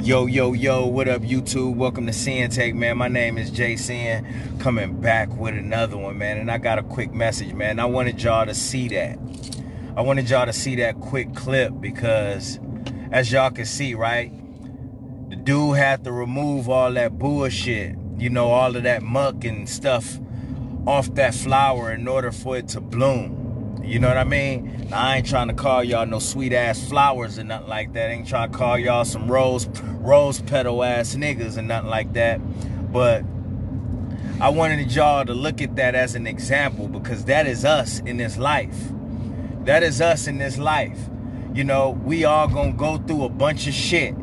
Yo, what up, YouTube? Welcome to Sinn-Take, man. My name is Jason, coming back with another one, man. And I got a quick message, man. I wanted y'all to see that. I wanted y'all to see that quick clip because, as y'all can see, right, the dude had to remove all that bullshit, you know, all of that muck and stuff off that flower in order for it to bloom. You know what I mean? Now, I ain't trying to call y'all no sweet-ass flowers or nothing like that. I ain't trying to call y'all some rose petal-ass niggas and nothing like that. But I wanted y'all to look at that as an example because that is us in this life. That is us in this life. You know, we all gonna go through a bunch of shit.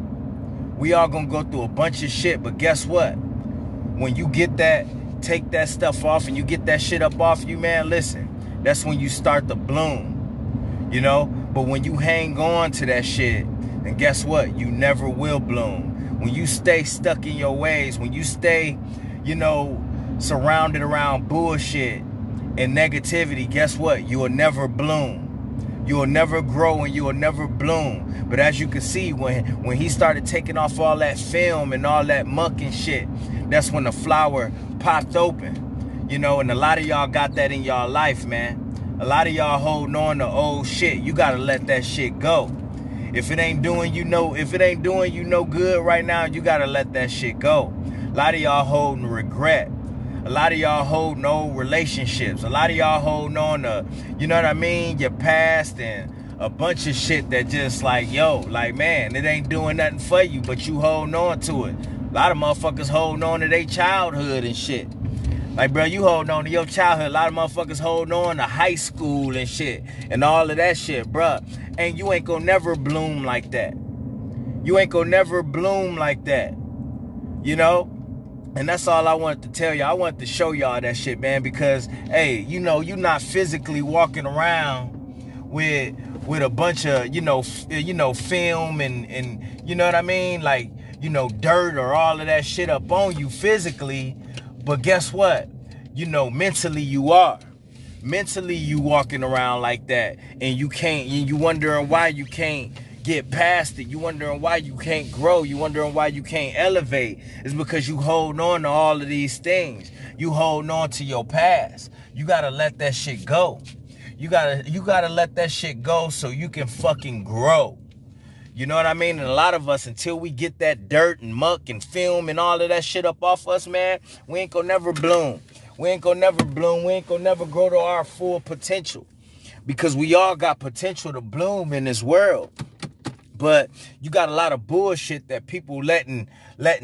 We all gonna go through a bunch of shit, but guess what? When you get that, take that stuff off and you get that shit up off you, man, listen. That's when you start to bloom, you know? But when you hang on to that shit, then guess what? You never will bloom. When you stay stuck in your ways, when you stay, you know, surrounded around bullshit and negativity, guess what? You will never bloom. You will never grow and you will never bloom. But as you can see, when he started taking off all that film and all that muck and shit, that's when the flower popped open. You know, and a lot of y'all got that in y'all life, man. A lot of y'all holding on to old shit. You gotta let that shit go. If it ain't doing you no good right now, you gotta let that shit go. A lot of y'all holding regret. A lot of y'all holding old relationships. A lot of y'all holding on to, you know what I mean, your past and a bunch of shit that just like, yo, like, man, it ain't doing nothing for you, but you holding on to it. A lot of motherfuckers holding on to their childhood and shit. Like, bro, you holding on to your childhood. A lot of motherfuckers holding on to high school and shit and all of that shit, bro. And you ain't gonna never bloom like that. You ain't gonna never bloom like that, you know? And that's all I wanted to tell y'all. I wanted to show y'all that shit, man, because, hey, you know, you're not physically walking around with a bunch of, you know, film and you know what I mean? Like, you know, dirt or all of that shit up on you physically. But guess what? You know, mentally you are. Mentally you walking around like that and you can't, and you wondering why you can't get past it. You wondering why you can't grow. You wondering why you can't elevate. It's because you hold on to all of these things. You holding on to your past. You gotta let that shit go. You gotta let that shit go so you can fucking grow. You know what I mean? And a lot of us, until we get that dirt and muck and film and all of that shit up off us, man, we ain't gonna never bloom. We ain't gonna never bloom. We ain't gonna never grow to our full potential. Because we all got potential to bloom in this world. But you got a lot of bullshit that people letting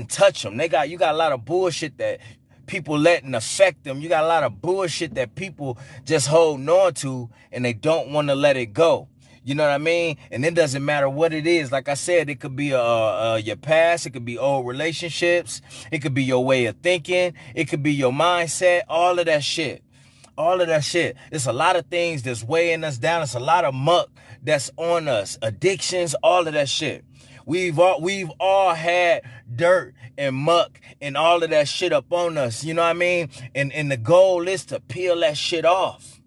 touch them. You got a lot of bullshit that people letting affect them. You got a lot of bullshit that people just holding on to and they don't want to let it go. You know what I mean? And it doesn't matter what it is. Like I said, it could be your past. It could be old relationships. It could be your way of thinking. It could be your mindset. All of that shit. All of that shit. It's a lot of things that's weighing us down. It's a lot of muck that's on us. Addictions, all of that shit. We've all had dirt and muck and all of that shit up on us. You know what I mean? And the goal is to peel that shit off.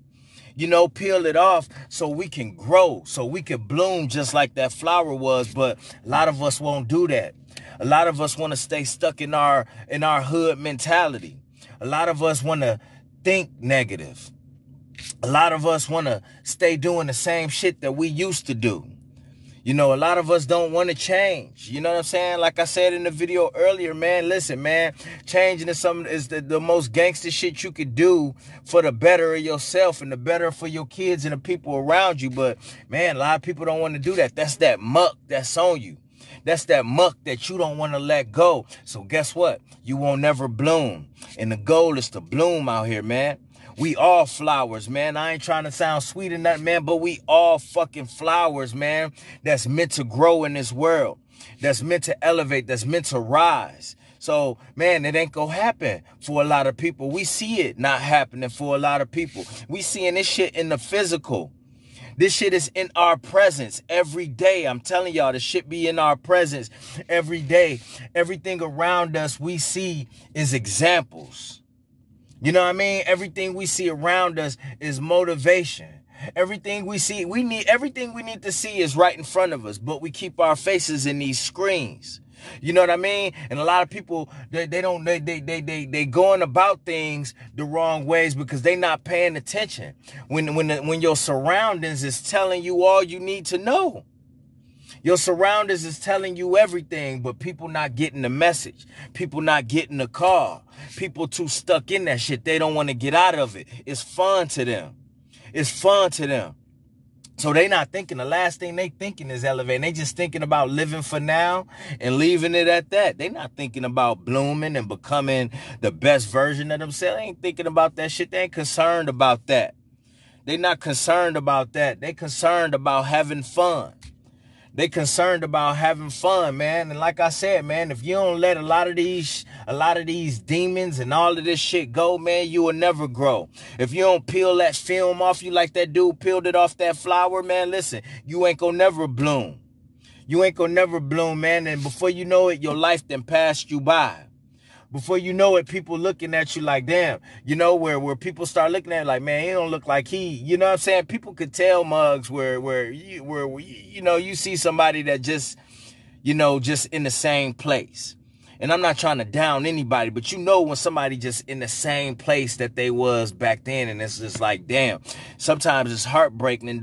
You know, peel it off so we can grow, so we can bloom just like that flower was. But a lot of us won't do that. A lot of us want to stay stuck in our hood mentality. A lot of us want to think negative. A lot of us want to stay doing the same shit that we used to do. You know, a lot of us don't want to change. You know what I'm saying? Like I said in the video earlier, man, listen, man, changing is the most gangster shit you could do for the better of yourself and the better for your kids and the people around you. But, man, a lot of people don't want to do that. That's that muck that's on you. That's that muck that you don't want to let go. So guess what? You won't never bloom. And the goal is to bloom out here, man. We all flowers, man. I ain't trying to sound sweet or nothing, man, but we all fucking flowers, man, that's meant to grow in this world, that's meant to elevate, that's meant to rise. So, man, it ain't gonna happen for a lot of people. We see it not happening for a lot of people. We seeing this shit in the physical. This shit is in our presence every day. I'm telling y'all, this shit be in our presence every day. Everything around us we see is examples. You know what I mean? Everything we see around us is motivation. Everything we see, everything we need to see is right in front of us, but we keep our faces in these screens. You know what I mean? And a lot of people, they going about things the wrong ways because they not paying attention. When your surroundings is telling you all you need to know. Your surroundings is telling you everything, but people not getting the message. People not getting the call. People too stuck in that shit. They don't want to get out of it. It's fun to them. It's fun to them. So they not thinking, the last thing they thinking is elevating. They just thinking about living for now and leaving it at that. They not thinking about blooming and becoming the best version of themselves. They ain't thinking about that shit. They ain't concerned about that. They not concerned about that. They concerned about having fun. They concerned about having fun, man. And like I said, man, if you don't let a lot of these demons and all of this shit go, man, you will never grow. If you don't peel that film off you like that dude peeled it off that flower, man, listen, you ain't gonna never bloom. You ain't gonna never bloom, man. And before you know it, your life then passed you by. Before you know it, people looking at you like, damn, you know, where people start looking at it like, man, he don't look like he, you know what I'm saying? People could tell mugs where you see somebody that just, you know, just in the same place. And I'm not trying to down anybody, but you know when somebody just in the same place that they was back then, and it's just like, damn, sometimes it's heartbreaking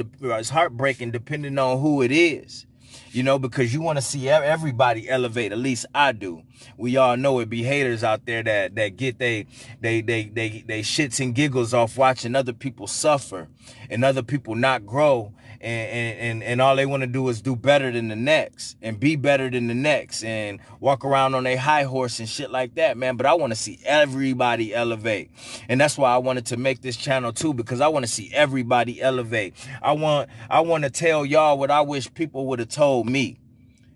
depending on who it is. You know, because you want to see everybody elevate. At least I do. We all know it be haters out there that get they shits and giggles off watching other people suffer and other people not grow, and all they want to do is do better than the next and be better than the next and walk around on a high horse and shit like that, man. But I want to see everybody elevate, and that's why I wanted to make this channel too, because I want to see everybody elevate. I want to tell y'all what I wish people would have told me.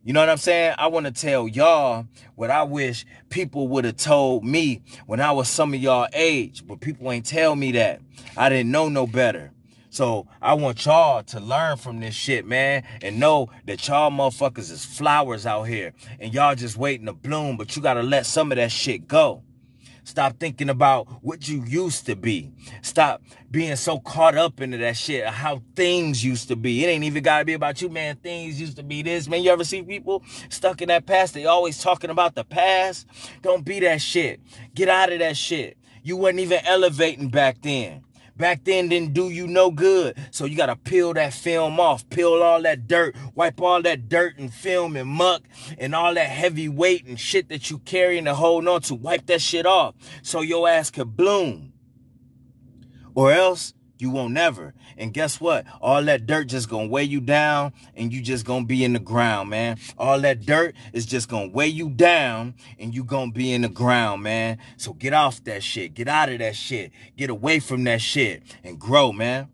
You know what I'm saying? I want to tell y'all what I wish people would have told me when I was some of y'all age, but people ain't tell me that. I didn't know no better. So I want y'all to learn from this shit, man, and know that y'all motherfuckers is flowers out here and y'all just waiting to bloom, but you got to let some of that shit go. Stop thinking about what you used to be. Stop being so caught up into that shit, how things used to be. It ain't even got to be about you, man. Things used to be this. Man, you ever see people stuck in that past? They always talking about the past. Don't be that shit. Get out of that shit. You wasn't even elevating back then. Back then didn't do you no good. So you got to peel that film off. Peel all that dirt. Wipe all that dirt and film and muck and all that heavy weight and shit that you carrying and holding on to. Wipe that shit off so your ass could bloom. Or else you won't never. And guess what? All that dirt just gonna weigh you down and you just gonna be in the ground, man. All that dirt is just gonna weigh you down and you gonna be in the ground, man. So get off that shit. Get out of that shit. Get away from that shit and grow, man.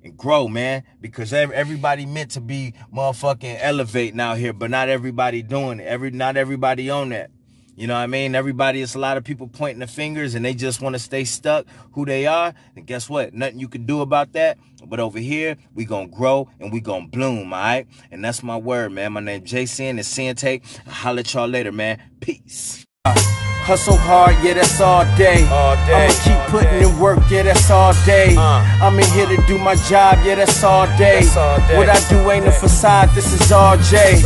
And grow, man. Because everybody meant to be motherfucking elevating out here, but not everybody doing it. Not everybody on that. You know what I mean? It's a lot of people pointing the fingers and they just want to stay stuck who they are. And guess what? Nothing you can do about that. But over here, we going to grow and we going to bloom, all right? And that's my word, man. My name is Sinn. It's Sinn-Take. I'll holler at y'all later, man. Peace. Hustle hard, yeah, that's all day. I'ma keep putting in work, yeah, that's all day. I'm in here to do my job, yeah, that's all day. What I do ain't a facade, this is all J.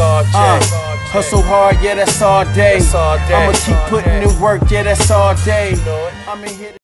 Hustle hard, yeah, that's all day. I'ma keep putting in work, yeah, that's all day. I'm in here